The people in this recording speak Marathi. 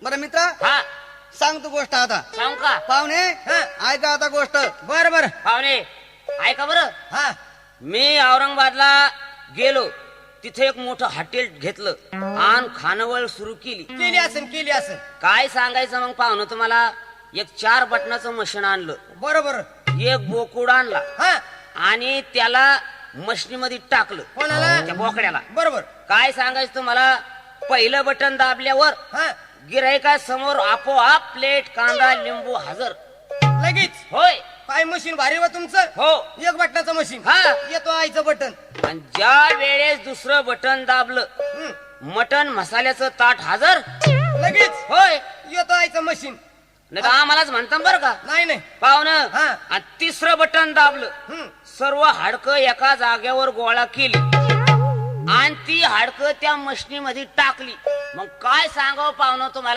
बरं मित्र हा सांगतो गोष्ट आता. सांगू का पाहुणे ऐका आता गोष्ट. बर बर. पाहुणे ऐका बरं. हा मी औरंगाबादला गेलो, तिथे एक मोठं हॉटेल घेतलं आणि खानावळ सुरू केली. केली असेल. काय सांगायचं मग पाहुणं तुम्हाला. एक 4 बटनाचं मशीन आणलं, बरोबर. एक बोकुड आणला हा आणि त्याला मशीनीमध्ये टाकलं. कोणाला? त्या बोकड्याला. बरोबर. काय सांगायचं तुम्हाला, पहिलं बटन दाबल्यावर हा गिरायका समोर आपोआप प्लेट कांदा लिंबू हजर. लगेच. होय काय मशीन भारी व तुमचं. हो. एक बटनाचं मशीन. हा. येतो आईचं बटन. आणि ज्या वेळेस दुसरं बटन दाबलं, मटन मसाल्याचं ताट हजर. लगेच. होय. येतो आईचं मशीन. नाही तर आम्हालाच म्हणतात बरं का नाही नाही. पाहुणं. हा. आणि तिसरं बटन दाबलं, सर्व हाडकं एका जागेवर गोळा केली आणि ती हाडकं त्या मशनीमध्ये टाकली. मग काय सांगावं पाहुणं तुम्हाला.